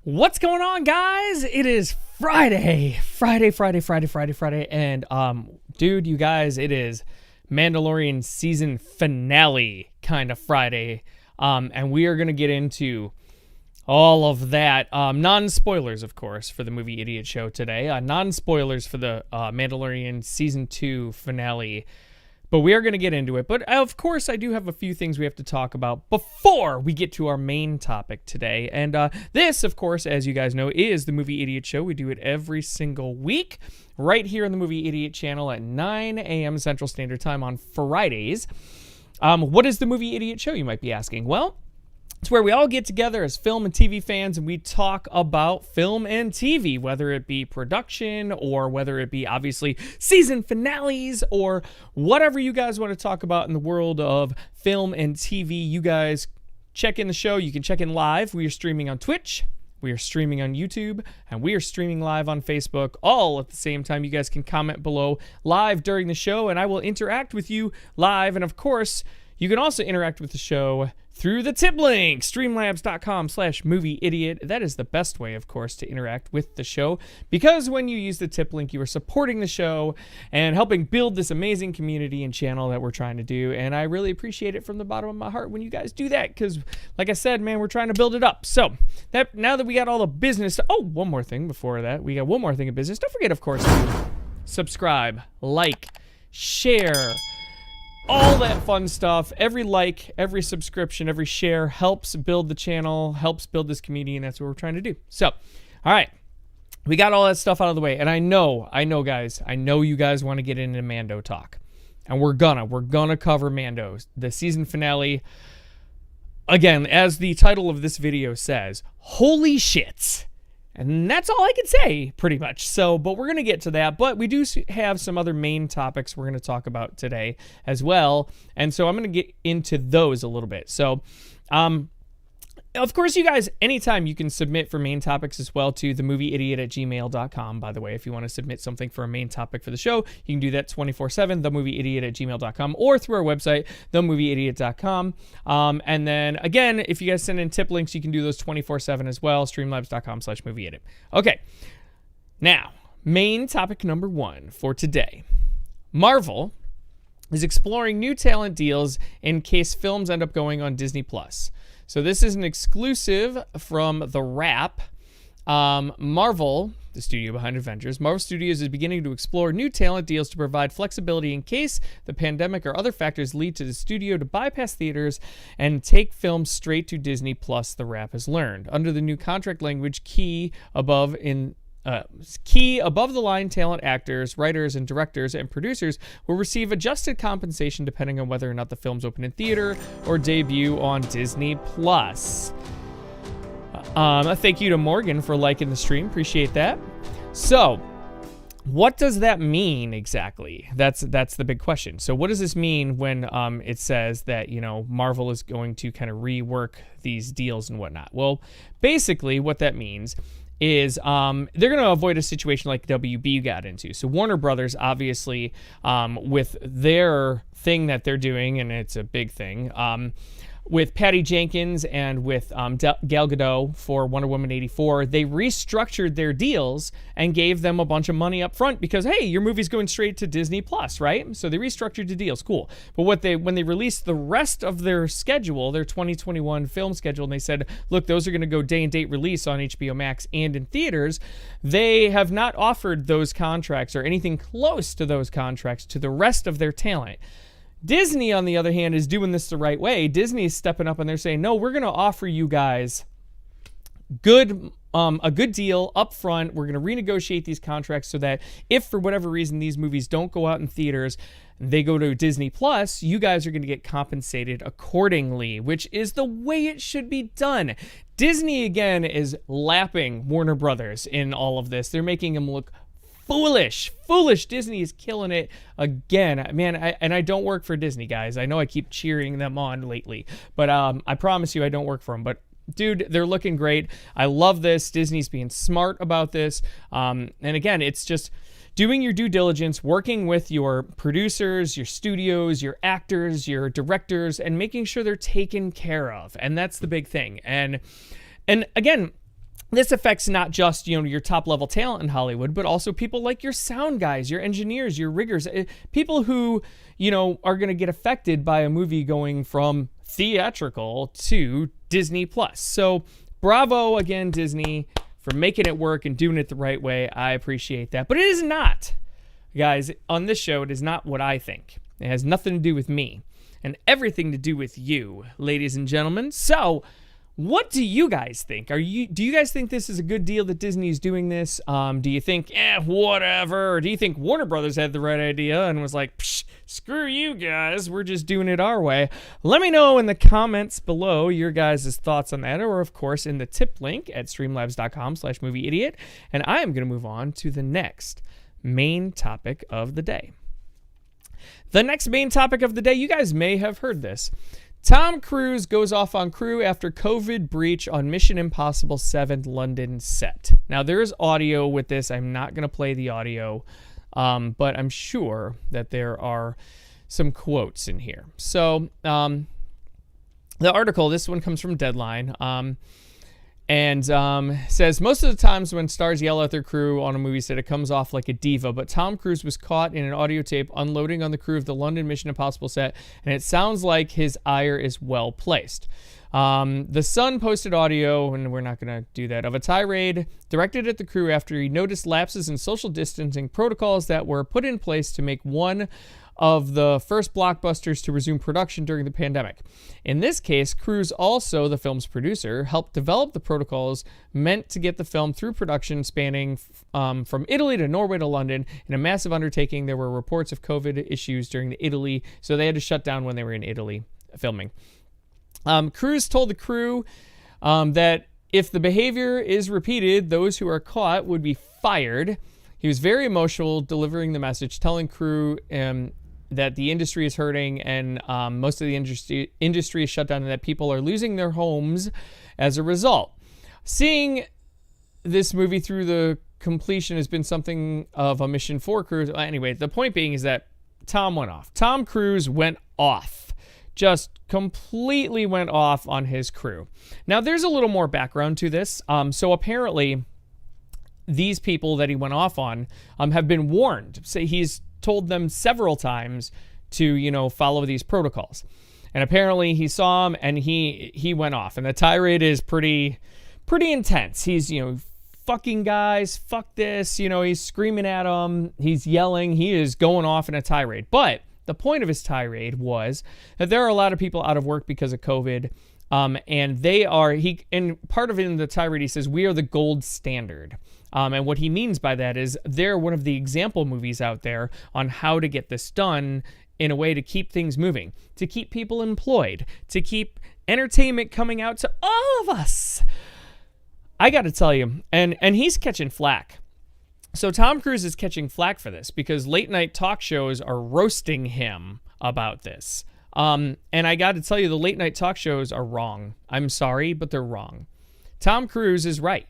What's going on, guys? It is Friday, and dude, you guys, it is Mandalorian season finale kind of Friday, and we are gonna get into all of that. Non-spoilers, of course, for the Movie Idiot Show today. Non-spoilers for the Mandalorian season 2 finale. But we are going to get into it. But of course, I do have a few things we have to talk about before we get to our main topic today. And this, of course, as you guys know, is the Movie Idiot Show. We do it every single week right here on the Movie Idiot channel at 9 a.m. Central Standard Time on Fridays. What is the Movie Idiot Show, you might be asking? Well, it's where we all get together as film and TV fans and we talk about film and TV, whether it be production or whether it be obviously season finales or whatever you guys want to talk about in the world of film and TV. You guys check in the show. You can check in live. We are streaming on Twitch. We are streaming on YouTube, and we are streaming live on Facebook, all at the same time. You guys can comment below live during the show, and I will interact with you live. And of course, you can also interact with the show through the tip link, streamlabs.com/movieidiot. That is the best way, of course, to interact with the show, because when you use the tip link, you are supporting the show and helping build this amazing community and channel that we're trying to do. And I really appreciate it from the bottom of my heart when you guys do that, because like I said, man, we're trying to build it up. So now that we got all the business, one more thing before that. We got one more thing of business. Don't forget, of course, to subscribe, like, share, all that fun stuff. Every like, every subscription, every share helps build the channel, helps build this community, and that's what we're trying to do. So, all right, we got all that stuff out of the way, and I know, guys, I know you guys want to get into Mando talk, and we're gonna cover Mando, the season finale. Again, as the title of this video says, holy shit. And that's all I can say, pretty much. So, but we're going to get to that. But we do have some other main topics we're going to talk about today as well. And so I'm going to get into those a little bit. So, of course, you guys, anytime you can submit for main topics as well to themovieidiot@gmail.com. By the way, if you want to submit something for a main topic for the show, you can do that 24/7, themovieidiot@gmail.com, or through our website, themovieidiot.com. And then, again, if you guys send in tip links, you can do those 24/7 as well, streamlabs.com/movieidiot. Okay, now, main topic number 1 for today. Marvel is exploring new talent deals in case films end up going on Disney+. So this is an exclusive from The Wrap. Marvel, the studio behind Avengers, Marvel Studios is beginning to explore new talent deals to provide flexibility in case the pandemic or other factors lead to the studio to bypass theaters and take films straight to Disney+, The Wrap has learned. Under the new contract language, key above the line talent actors, writers, and directors and producers will receive adjusted compensation depending on whether or not the films open in theater or debut on Disney+. Thank you to Morgan for liking the stream. Appreciate that. So, what does that mean exactly? That's the big question. So what does this mean when it says that, Marvel is going to kind of rework these deals and whatnot? Well, basically what that means is they're going to avoid a situation like WB got into. So Warner Brothers, obviously, with their thing that they're doing, and it's a big thing, with Patty Jenkins and with Gal Gadot for Wonder Woman 84, they restructured their deals and gave them a bunch of money up front because, hey, your movie's going straight to Disney Plus, right? So they restructured the deals, cool. But when they released the rest of their schedule, their 2021 film schedule, and they said, look, those are going to go day and date release on HBO Max and in theaters, they have not offered those contracts or anything close to those contracts to the rest of their talent. Disney, on the other hand, is doing this the right way. Disney is stepping up and they're saying, no, we're going to offer you guys a good deal up front. We're going to renegotiate these contracts so that if for whatever reason these movies don't go out in theaters, they go to Disney Plus, you guys are going to get compensated accordingly, which is the way it should be done. Disney, again, is lapping Warner Brothers in all of this. They're making them look foolish. Disney is killing it again, man. I don't work for Disney, guys. I know I keep cheering them on lately, but I promise you I don't work for them. But dude, they're looking great. I love this. Disney's being smart about this. And again, it's just doing your due diligence, working with your producers, your studios, your actors, your directors, and making sure they're taken care of. And that's the big thing. And again, this affects not just, your top level talent in Hollywood, but also people like your sound guys, your engineers, your riggers, people who, are going to get affected by a movie going from theatrical to Disney Plus. So bravo again, Disney, for making it work and doing it the right way. I appreciate that. But it is not, guys, on this show, it is not what I think. It has nothing to do with me and everything to do with you, ladies and gentlemen. So what do you guys think? Do you guys think this is a good deal that Disney is doing this? Do you think, whatever? Or do you think Warner Brothers had the right idea and was like, psh, screw you guys, we're just doing it our way? Let me know in the comments below your guys' thoughts on that, or of course in the tip link at streamlabs.com/movieidiot. And I am going to move on to the next main topic of the day. The next main topic of the day, you guys may have heard this. Tom Cruise goes off on crew after COVID breach on Mission Impossible 7 London set. Now, there is audio with this. I'm not going to play the audio, but I'm sure that there are some quotes in here. So, the article, this one comes from Deadline, and says, most of the times when stars yell at their crew on a movie set, it comes off like a diva, but Tom Cruise was caught in an audio tape unloading on the crew of the London Mission Impossible set, and it sounds like his ire is well placed. The Sun posted audio, and we're not going to do that, of a tirade directed at the crew after he noticed lapses in social distancing protocols that were put in place to make one of the first blockbusters to resume production during the pandemic. In this case, Cruise, also the film's producer, helped develop the protocols meant to get the film through production, spanning from Italy to Norway to London. In a massive undertaking, there were reports of COVID issues during the Italy, so they had to shut down when they were in Italy filming. Cruise told the crew that if the behavior is repeated, those who are caught would be fired. He was very emotional delivering the message, telling crew that the industry is hurting and most of the industry is shut down and that people are losing their homes as a result. Seeing this movie through the completion has been something of a mission for Cruise. Anyway, the point being is that Tom went off. Tom Cruise went off. Just completely went off on his crew. Now, there's a little more background to this. So apparently, these people that he went off on have been warned. So he's told them several times to, follow these protocols. And apparently he saw him and he went off. And the tirade is pretty intense. He's, fucking guys, fuck this. He's screaming at them. He's yelling. He is going off in a tirade. But the point of his tirade was that there are a lot of people out of work because of COVID. And part of it in the tirade, he says, we are the gold standard. And what he means by that is they're one of the example movies out there on how to get this done in a way to keep things moving, to keep people employed, to keep entertainment coming out to all of us. I got to tell you, and he's catching flack. So Tom Cruise is catching flack for this because late night talk shows are roasting him about this. And I got to tell you, the late night talk shows are wrong. I'm sorry, but they're wrong. Tom Cruise is right.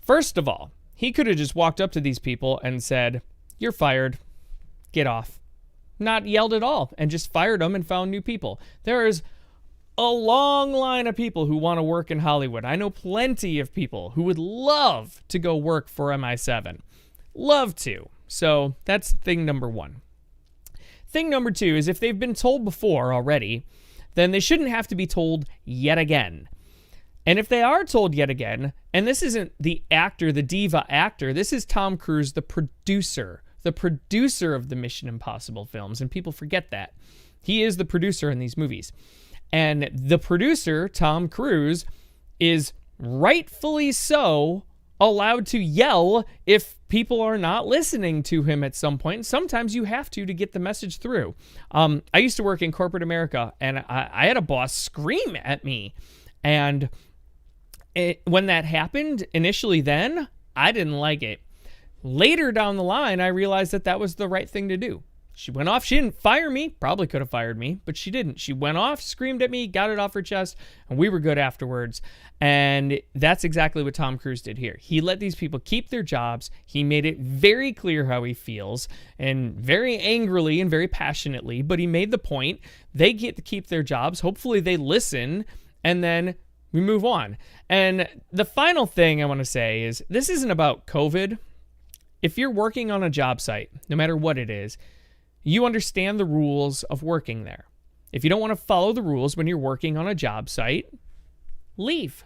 First of all, he could have just walked up to these people and said, you're fired, get off. Not yelled at all and just fired them and found new people. There is a long line of people who want to work in Hollywood. I know plenty of people who would love to go work for MI7. Love to. So that's thing number one. Thing number two is if they've been told before already, then they shouldn't have to be told yet again. And if they are told yet again, and this isn't the actor, the diva actor, this is Tom Cruise, the producer of the Mission Impossible films, and people forget that. He is the producer in these movies. And the producer, Tom Cruise, is rightfully so allowed to yell if people are not listening to him at some point. And sometimes you have to get the message through. I used to work in corporate America, and I had a boss scream at me. And when that happened, initially then, I didn't like it. Later down the line, I realized that was the right thing to do. She went off. She didn't fire me. Probably could have fired me, but she didn't. She went off, screamed at me, got it off her chest, and we were good afterwards. And that's exactly what Tom Cruise did here. He let these people keep their jobs. He made it very clear how he feels, and very angrily and very passionately, but he made the point they get to keep their jobs. Hopefully they listen, and then We move on. And the final thing I want to say is this isn't about COVID. If you're working on a job site, no matter what it is, you understand the rules of working there. If you don't want to follow the rules when you're working on a job site, leave.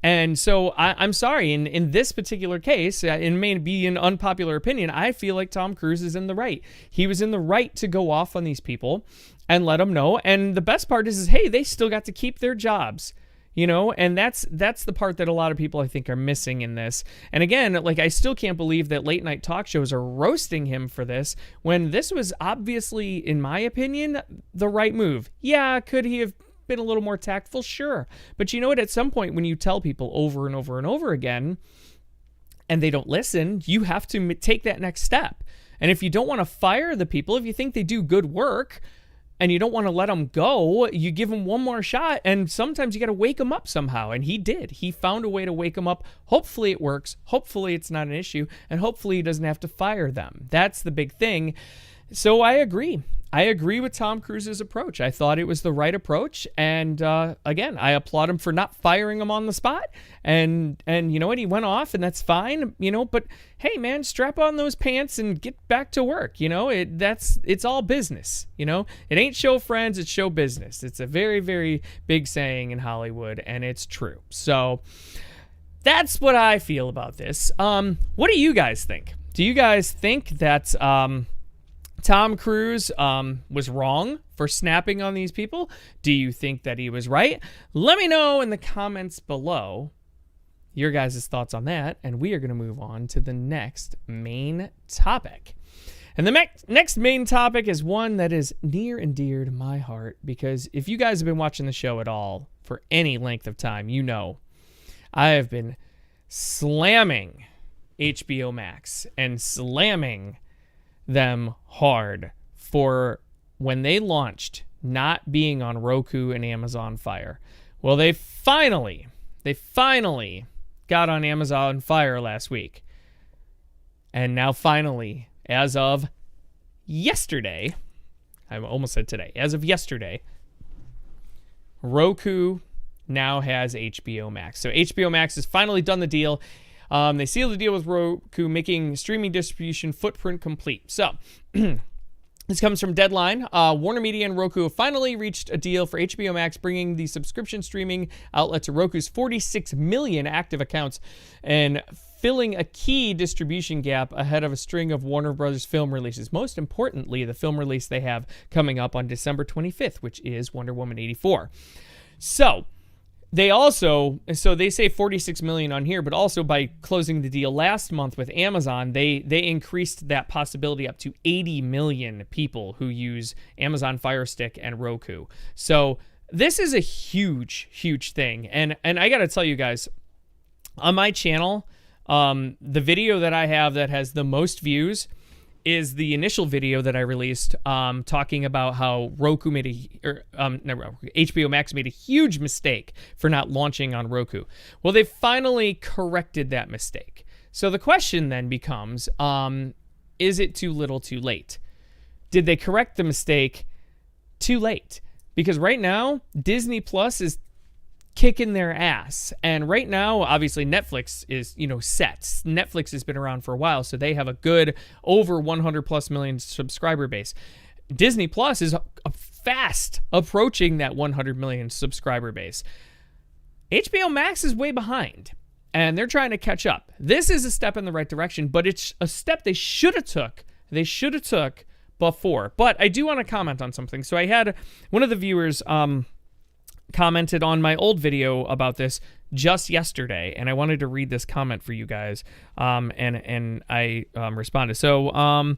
And so I'm sorry, in this particular case, it may be an unpopular opinion, I feel like Tom Cruise is in the right. He was in the right to go off on these people and let them know. And the best part is hey, they still got to keep their jobs. And that's the part that a lot of people I think are missing in this. And again, like, I still can't believe that late night talk shows are roasting him for this when this was obviously, in my opinion, the right move. Yeah, could he have been a little more tactful? Sure. But you know what? At some point when you tell people over and over and over again and they don't listen, you have to take that next step. And if you don't want to fire the people, if you think they do good work, and you don't want to let them go, you give them one more shot, and sometimes you got to wake them up somehow, and he did. He found a way to wake them up. Hopefully it works. Hopefully it's not an issue, and hopefully he doesn't have to fire them. That's the big thing. So I agree. I agree with Tom Cruise's approach. I thought it was the right approach, and again, I applaud him for not firing him on the spot. And you know what? He went off, and that's fine. But hey, man, strap on those pants and get back to work. It's all business. It ain't show friends, it's show business. It's a very, very big saying in Hollywood, and it's true. So that's what I feel about this. What do you guys think? Do you guys think that Tom Cruise was wrong for snapping on these people? Do you think that he was right? Let me know in the comments below your guys' thoughts on that, and we are going to move on to the next main topic. And the next main topic is one that is near and dear to my heart, because if you guys have been watching the show at all for any length of time, you know I have been slamming HBO Max and slamming them hard for when they launched not being on Roku and Amazon Fire. Well, they finally got on Amazon Fire last week. And now finally, as of yesterday, I almost said today, as of yesterday, Roku now has HBO Max. So HBO Max has finally done the deal. They sealed the deal with Roku, making streaming distribution footprint complete. So, this comes from Deadline. Warner Media and Roku have finally reached a deal for HBO Max, bringing the subscription streaming outlet to Roku's 46 million active accounts and filling a key distribution gap ahead of a string of Warner Brothers film releases. Most importantly, the film release they have coming up on December 25th, which is Wonder Woman 84. So, they say 46 million on here, but also by closing the deal last month with Amazon, they increased that possibility up to 80 million people who use Amazon Fire Stick and Roku. So this is a huge, huge thing. And I got to tell you guys, on my channel, the video that I have that has the most views is the initial video that I released talking about how HBO Max made a huge mistake for not launching on Roku. Well, they finally corrected that mistake. So the question then becomes, is it too little too late? Did they correct the mistake too late? Because right now, Disney Plus is kicking their ass. And right now, obviously, Netflix is, set. Netflix has been around for a while, so they have a good over 100 plus million subscriber base. Disney Plus is fast approaching that 100 million subscriber base. HBO Max is way behind, and they're trying to catch up. This is a step in the right direction, but it's a step they should have took. They should have took before. But I do want to comment on something. So I had one of the viewers commented on my old video about this just yesterday, and I wanted to read this comment for you guys, and I responded. So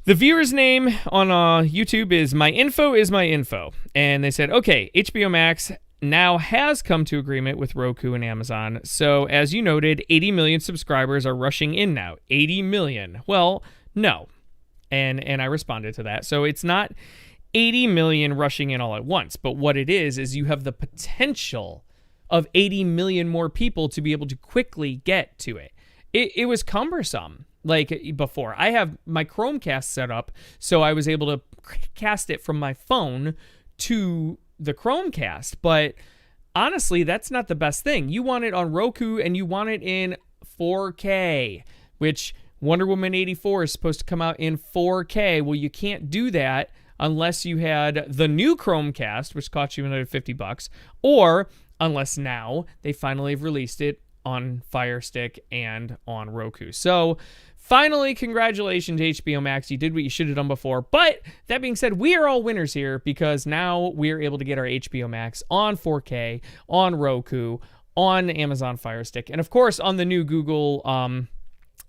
the viewer's name on YouTube is My Info Is My Info, and they said, okay, HBO Max now has come to agreement with Roku and Amazon. So as you noted, 80 million subscribers are rushing in now. 80 million. Well, no. And I responded to that. So it's not 80 million rushing in all at once. But what it is you have the potential of 80 million more people to be able to quickly get to it. It was cumbersome. Like before, I have my Chromecast set up, so I was able to cast it from my phone to the Chromecast. But honestly, that's not the best thing. You want it on Roku and you want it in 4K, which Wonder Woman 84 is supposed to come out in 4K. Well, you can't do that unless you had the new Chromecast, which cost you another $50, or unless now they finally have released it on Fire Stick and on Roku. So finally, congratulations, HBO Max. You did what you should have done before. But that being said, we are all winners here because now we're able to get our HBO Max on 4K, on Roku, on Amazon Fire Stick, and of course on the new Google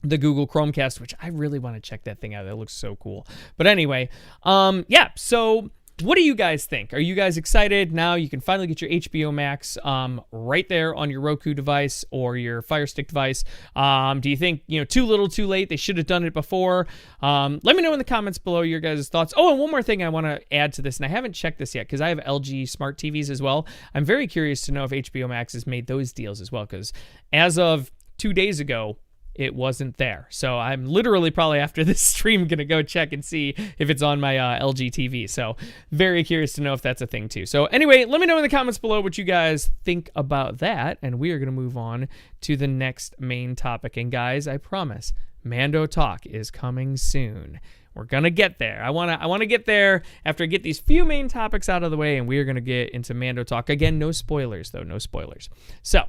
the Google Chromecast, which I really want to check that thing out. That looks so cool. But anyway, yeah, so what do you guys think? Are you guys excited? Now you can finally get your HBO Max right there on your Roku device or your Fire Stick device. Do you think, too little, too late? They should have done it before. Let me know in the comments below your guys' thoughts. Oh, and one more thing I want to add to this, and I haven't checked this yet because I have LG smart TVs as well. I'm very curious to know if HBO Max has made those deals as well, because as of 2 days ago, it wasn't there. So I'm literally probably after this stream going to go check and see if it's on my LG TV. So very curious to know if that's a thing too. So anyway, let me know in the comments below what you guys think about that. And we are going to move on to the next main topic. And guys, I promise, Mando Talk is coming soon. We're going to get there. I want to get there after I get these few main topics out of the way, and we are going to get into Mando Talk. Again, no spoilers though, no spoilers. So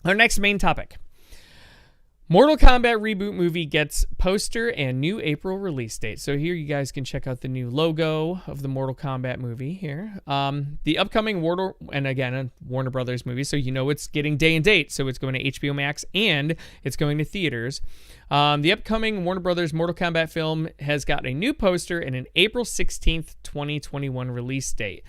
our next main topic. Mortal Kombat reboot movie gets poster and new April release date. So here you guys can check out the new logo of the Mortal Kombat movie here. The upcoming Warner Brothers movie, so it's getting day and date. So it's going to HBO Max and it's going to theaters. The upcoming Warner Brothers Mortal Kombat film has got a new poster and an April 16th, 2021 release date.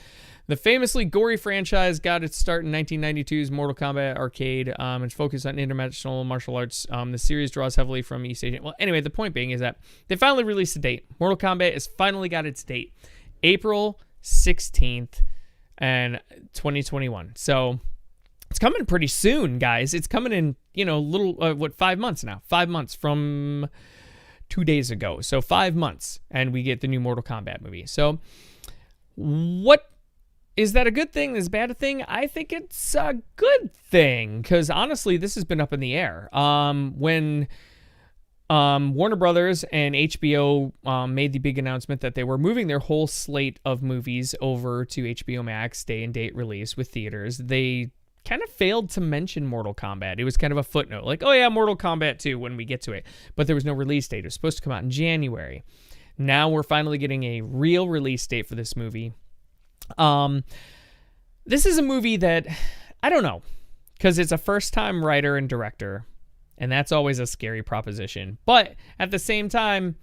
The famously gory franchise got its start in 1992's Mortal Kombat arcade. It's focused on interdimensional martial arts. The series draws heavily from East Asian. Well, anyway, the point being is that they finally released a date. Mortal Kombat has finally got its date, April 16th, and 2021. So it's coming pretty soon, guys. It's coming in, 5 months now? 5 months from 2 days ago. So 5 months, and we get the new Mortal Kombat movie. So what? Is that a good thing? Is it a bad thing? I think it's a good thing because honestly, this has been up in the air. When Warner Brothers and HBO made the big announcement that they were moving their whole slate of movies over to HBO Max day and date release with theaters, they kind of failed to mention Mortal Kombat. It was kind of a footnote, like, oh yeah, Mortal Kombat 2 when we get to it. But there was no release date. It was supposed to come out in January. Now we're finally getting a real release date for this movie. This is a movie that I don't know, because it's a first-time writer and director, and that's always a scary proposition. But at the same time,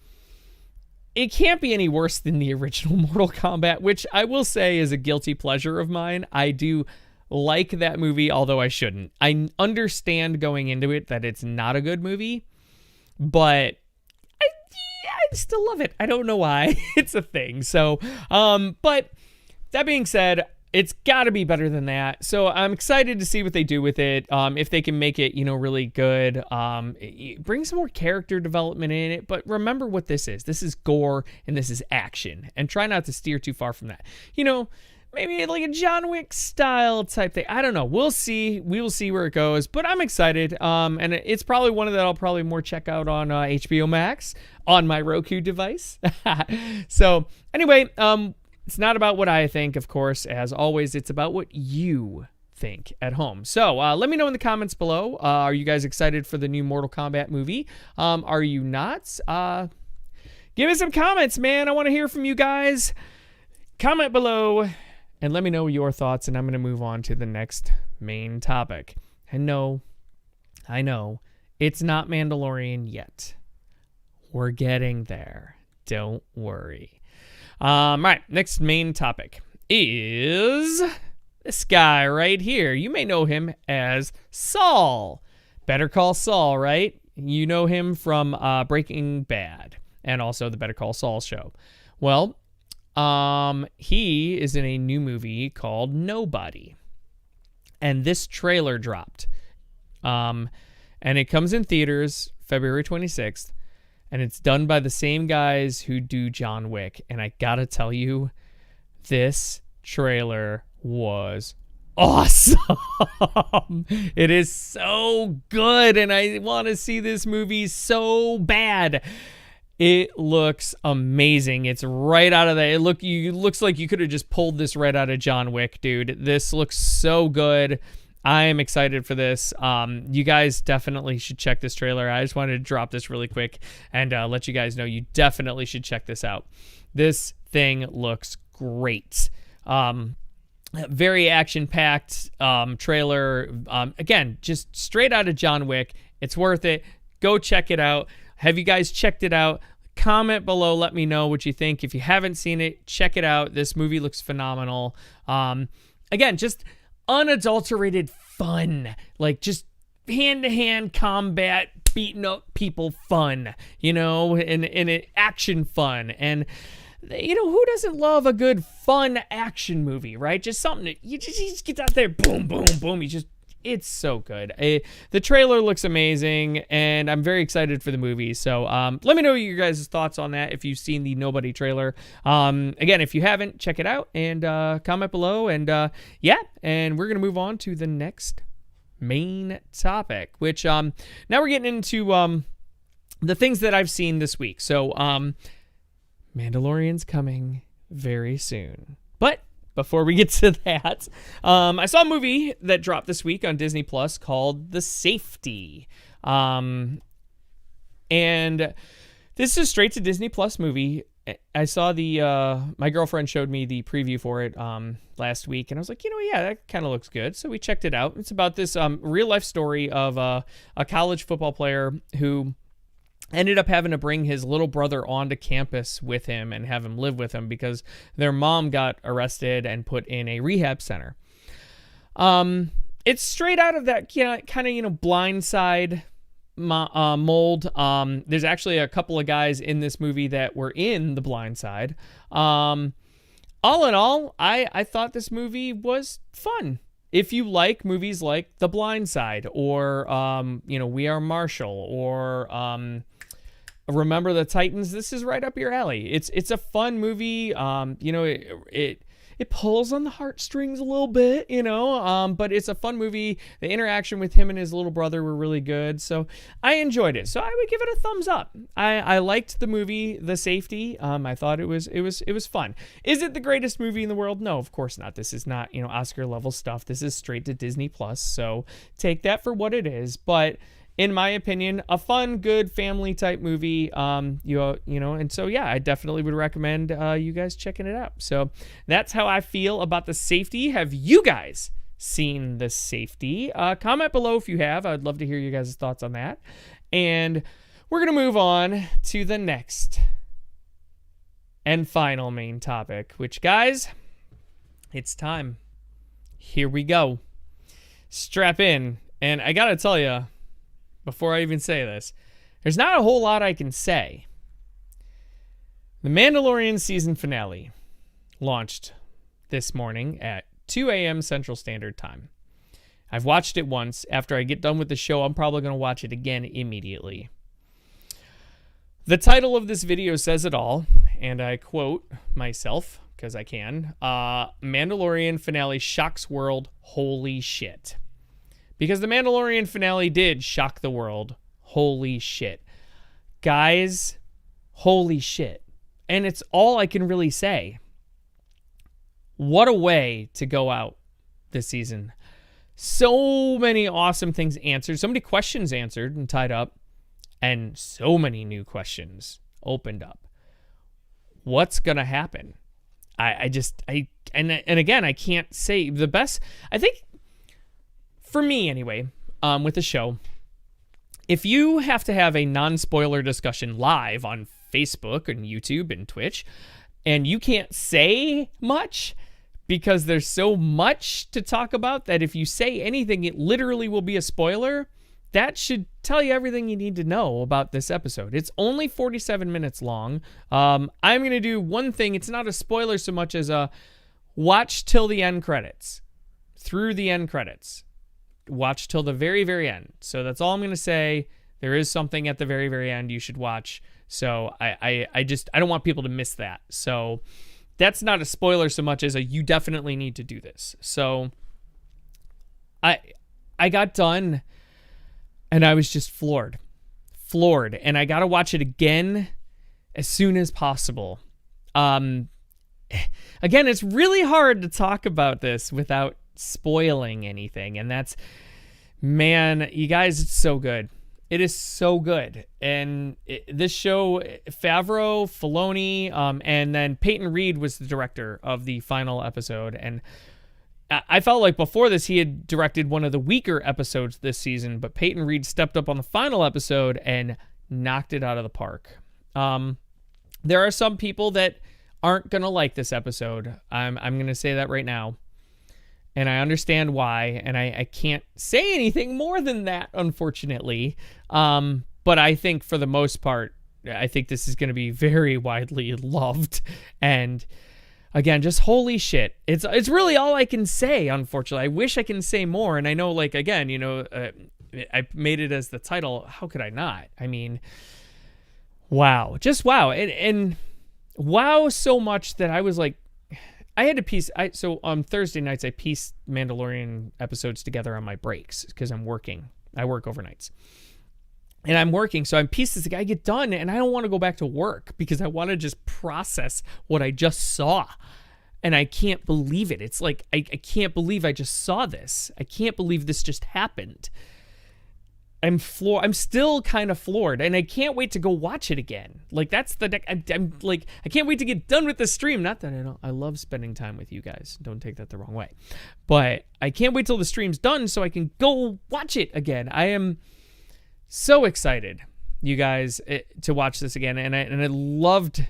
it can't be any worse than the original Mortal Kombat, which I will say is a guilty pleasure of mine. I do like that movie, although I shouldn't. I understand going into it that it's not a good movie, but I still love it. I don't know why. It's a thing. So, but that being said, it's got to be better than that. So I'm excited to see what they do with it. If they can make it, really good. Bring some more character development in it. But remember what this is. This is gore and this is action. And try not to steer too far from that. Maybe like a John Wick style type thing. I don't know. We'll see. We will see where it goes. But I'm excited. And it's probably one that I'll probably more check out on HBO Max on my Roku device. So anyway, it's not about what I think, of course. As always, it's about what you think at home. So let me know in the comments below. Are you guys excited for the new Mortal Kombat movie? Are you not? Give me some comments, man. I want to hear from you guys. Comment below and let me know your thoughts, and I'm going to move on to the next main topic. And no, I know, it's not Mandalorian yet. We're getting there. Don't worry. All right, next main topic is this guy right here. You may know him as Saul. Better Call Saul, right? You know him from Breaking Bad and also the Better Call Saul show. Well, he is in a new movie called Nobody. And this trailer dropped. And it comes in theaters February 26th. And it's done by the same guys who do John Wick. And I gotta tell you, this trailer was awesome. It is so good, and I want to see this movie so bad. It looks amazing. It's right out of the. It looks like you could have just pulled this right out of John Wick, dude. This looks so good. I am excited for this. You guys definitely should check this trailer. I just wanted to drop this really quick and let you guys know you definitely should check this out. This thing looks great. Very action-packed trailer. Again, just straight out of John Wick. It's worth it. Go check it out. Have you guys checked it out? Comment below. Let me know what you think. If you haven't seen it, check it out. This movie looks phenomenal. Again, just unadulterated fun. Like just hand-to-hand combat, beating up people fun, and action fun. And who doesn't love a good fun action movie, right? Just something that you just get out there, boom, boom, boom. It's so good. The trailer looks amazing, and I'm very excited for the movie. So let me know your guys' thoughts on that if you've seen the Nobody trailer. Again, if you haven't, check it out and comment below. And and we're going to move on to the next main topic, which now we're getting into the things that I've seen this week. So Mandalorian's coming very soon. But before we get to that, I saw a movie that dropped this week on Disney Plus called The Safety. And this is a straight to Disney Plus movie. I saw my girlfriend showed me the preview for it last week, and I was like, yeah, that kind of looks good. So we checked it out. It's about this real life story of a college football player who ended up having to bring his little brother onto campus with him and have him live with him because their mom got arrested and put in a rehab center. It's straight out of that kind of Blind Side mold. There's actually a couple of guys in this movie that were in The Blind Side. All in all, I thought this movie was fun. If you like movies like The Blind Side or We Are Marshall or Remember the Titans, this is right up your alley. It's a fun movie. It pulls on the heartstrings a little bit, but it's a fun movie. The interaction with him and his little brother were really good, so I enjoyed it. So I would give it a thumbs up. I liked the movie The Safety. I thought it was fun. Is it the greatest movie in the world? No, of course not. This is not Oscar level stuff. This is straight to Disney Plus. So take that for what it is. But in my opinion, a fun, good family type movie. And so yeah, I definitely would recommend you guys checking it out. So that's how I feel about The Safety. Have you guys seen The Safety? Comment below if you have. I'd love to hear you guys' thoughts on that. And we're gonna move on to the next and final main topic, which, guys, it's time. Here we go. Strap in. And I gotta tell you, before I even say this, there's not a whole lot I can say. The Mandalorian season finale launched this morning at 2 a.m. Central Standard Time. I've watched it once. After I get done with the show, I'm probably going to watch it again immediately. The title of this video says it all, and I quote myself, because I can. Mandalorian finale shocks world, holy shit. Because the Mandalorian finale did shock the world. Holy shit. Guys, holy shit. And it's all I can really say. What a way to go out this season. So many awesome things answered. So many questions answered and tied up. And so many new questions opened up. What's going to happen? And again, I can't say the best. I think, for me anyway, with the show, if you have to have a non-spoiler discussion live on Facebook and YouTube and Twitch, and you can't say much because there's so much to talk about that if you say anything, it literally will be a spoiler, that should tell you everything you need to know about this episode. It's only 47 minutes long. I'm going to do one thing. It's not a spoiler so much as a watch till the end credits. Through the end credits. Watch till the very, very end. So that's all I'm going to say. There is something at the very, very end you should watch. So I don't want people to miss that. So that's not a spoiler so much as a you definitely need to do this. So I got done and I was just floored, and I got to watch it again as soon as possible. Again, it's really hard to talk about this without spoiling anything, and that's, man, you guys, it's so good. It is so good. And this show, Favreau, Filoni, and then Peyton Reed was the director of the final episode. And I felt like before this, he had directed one of the weaker episodes this season, but Peyton Reed stepped up on the final episode and knocked it out of the park. There are some people that aren't going to like this episode. I'm going to say that right now. And I understand why, and I can't say anything more than that, unfortunately. But I think for the most part, I think this is going to be very widely loved. And again, just holy shit. It's really all I can say, unfortunately. I wish I can say more. And I know, like, again, I made it as the title. How could I not? I mean, wow. Just wow. And wow so much that I was like, I had to piece. So on Thursday nights, I piece Mandalorian episodes together on my breaks because I'm working. I work overnights. And I'm working, so I'm pieced this. I get done, and I don't want to go back to work because I want to just process what I just saw. And I can't believe it. It's like, I can't believe I just saw this. I can't believe this just happened. I'm still kind of floored, and I can't wait to go watch it again. Like, that's I'm like, I can't wait to get done with the stream. Not that I love spending time with you guys. Don't take that the wrong way. But I can't wait till the stream's done so I can go watch it again. I am so excited, you guys, to watch this again. And I loved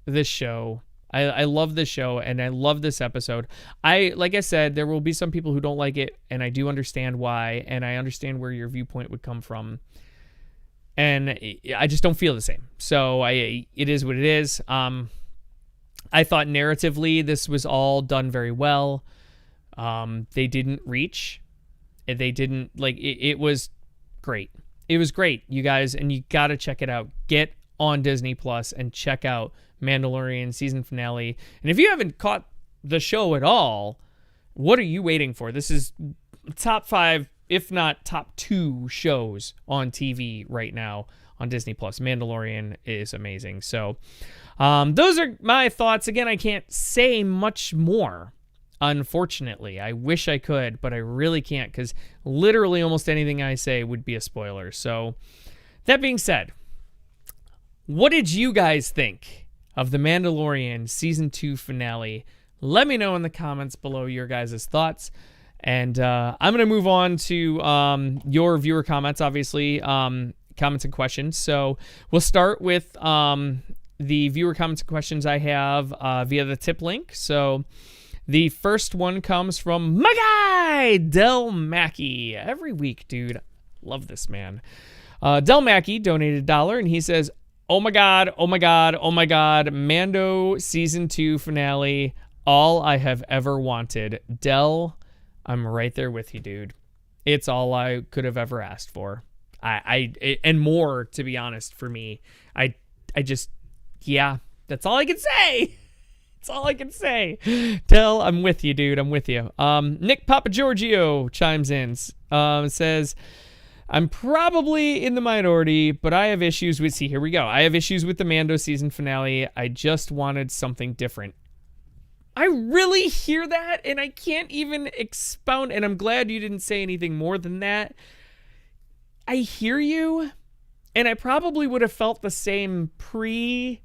this show. I love this show, and I love this episode. Like I said, there will be some people who don't like it, and I do understand why, and I understand where your viewpoint would come from. And I just don't feel the same. So it is what it is. I thought narratively this was all done very well. They didn't reach. They didn't, like, it was great. It was great, you guys, and you got to check it out. Get on Disney Plus and check out Mandalorian season finale. And if you haven't caught the show at all, what are you waiting for? This is top 5, if not top 2 shows on TV right now on Disney Plus. Mandalorian is amazing. So those are my thoughts. Again, I can't say much more, unfortunately. I wish I could, but I really can't, because literally almost anything I say would be a spoiler. So that being said, what did you guys think of The Mandalorian Season 2 finale? Let me know in the comments below your guys' thoughts. And I'm going to move on to your viewer comments, obviously, comments and questions. So we'll start with the viewer comments and questions I have via the tip link. So the first one comes from my guy, Del Mackey. Every week, dude. Love this man. Del Mackey donated $1, and he says, oh my God, oh my God, oh my God, Mando Season 2 finale, all I have ever wanted. Del, I'm right there with you, dude. It's all I could have ever asked for. And more, to be honest, for me. I just, yeah, that's all I can say. That's all I can say. Del, I'm with you, dude. I'm with you. Nick Papagiorgio chimes in, says, I'm probably in the minority, but I have issues with, here we go. I have issues with the Mando season finale. I just wanted something different. I really hear that, and I can't even expound, and I'm glad you didn't say anything more than that. I hear you, and I probably would have felt the same pre-show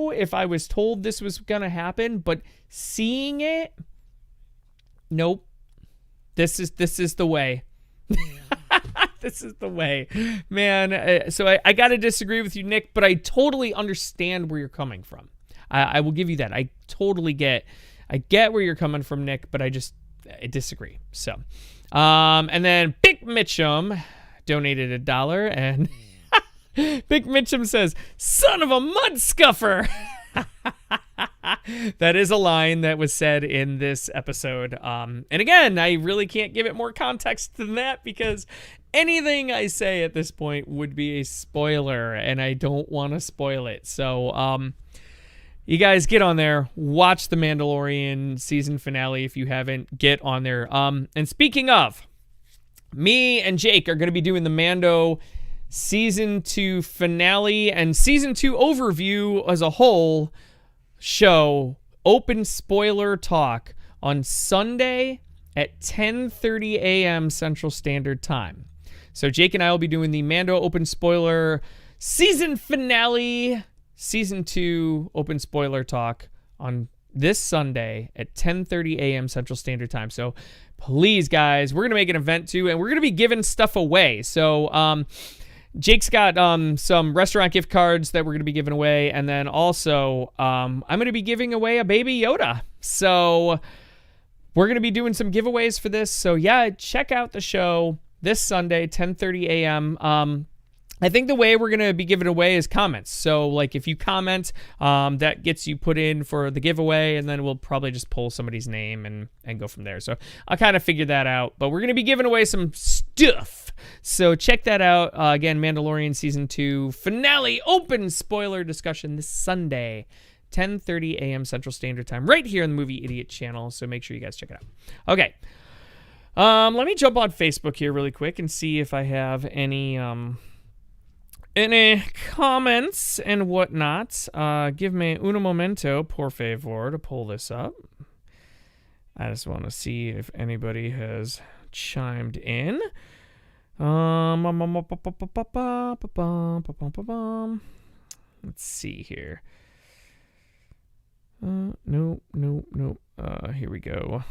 if I was told this was going to happen, but seeing it, nope. This is the way. This is the way, man. So I got to disagree with you, Nick, but I totally understand where you're coming from. I will give you that. I totally get where you're coming from, Nick, but I disagree. So, and then Big Mitchum donated $1, and Big Mitchum says, son of a mud scuffer. That is a line that was said in this episode. And again, I really can't give it more context than that, because anything I say at this point would be a spoiler, and I don't want to spoil it. So, you guys get on there, watch the Mandalorian season finale if you haven't. Get on there. And speaking of, me and Jake are going to be doing the Mando season 2 finale and season 2 overview as a whole show, open spoiler talk, on Sunday at 10:30 a.m. Central Standard Time. So Jake and I will be doing the Mando open spoiler season finale, season 2 open spoiler talk on this Sunday at 10:30 a.m. Central Standard Time. So please, guys, we're going to make an event too, and we're going to be giving stuff away. So Jake's got some restaurant gift cards that we're going to be giving away, and then also I'm going to be giving away a Baby Yoda. So we're going to be doing some giveaways for this. So yeah, check out the show this Sunday, 10:30 a.m. I think the way we're going to be giving away is comments. So like if you comment, that gets you put in for the giveaway, and then we'll probably just pull somebody's name and go from there. So I'll kind of figure that out, but we're going to be giving away some stuff. So check that out. Again, Mandalorian season 2 finale open spoiler discussion this Sunday, 10:30 a.m. Central Standard Time, right here on the Movie Idiot channel. So make sure you guys check it out. Okay. Let me jump on Facebook here really quick and see if I have any comments and whatnot. Give me un momento, por favor, to pull this up. I just want to see if anybody has chimed in. Let's see here. Nope. Here we go.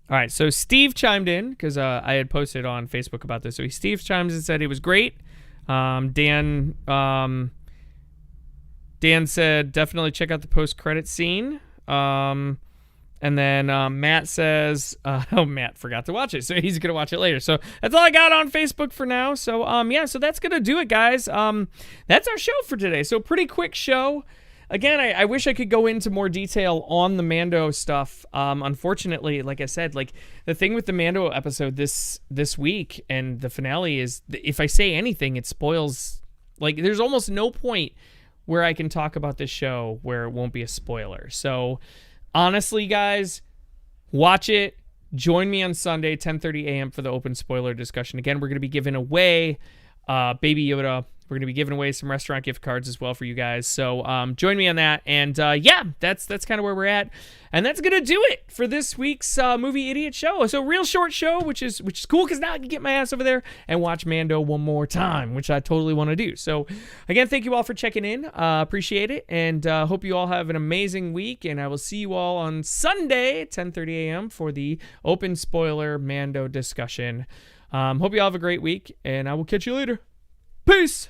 All right, so Steve chimed in because I had posted on Facebook about this. So Steve chimes in and said it was great. Dan said definitely check out the post-credit scene. And then Matt says, Matt forgot to watch it, so he's going to watch it later. So that's all I got on Facebook for now. So, yeah, so that's going to do it, guys. That's our show for today. So pretty quick show. Again, I wish I could go into more detail on the Mando stuff. Unfortunately, like I said, like the thing with the Mando episode this week and the finale is if I say anything, it spoils. Like there's almost no point where I can talk about this show where it won't be a spoiler. So honestly, guys, watch it. Join me on Sunday, 10:30 a.m. for the open spoiler discussion. Again, we're going to be giving away Baby Yoda. We're going to be giving away some restaurant gift cards as well for you guys. So join me on that. And yeah, that's kind of where we're at. And that's going to do it for this week's Movie Idiot show. So real short show, which is cool because now I can get my ass over there and watch Mando one more time, which I totally want to do. So again, thank you all for checking in. Appreciate it. And hope you all have an amazing week. And I will see you all on Sunday at 10:30 a.m. for the open spoiler Mando discussion. Hope you all have a great week. And I will catch you later. Peace.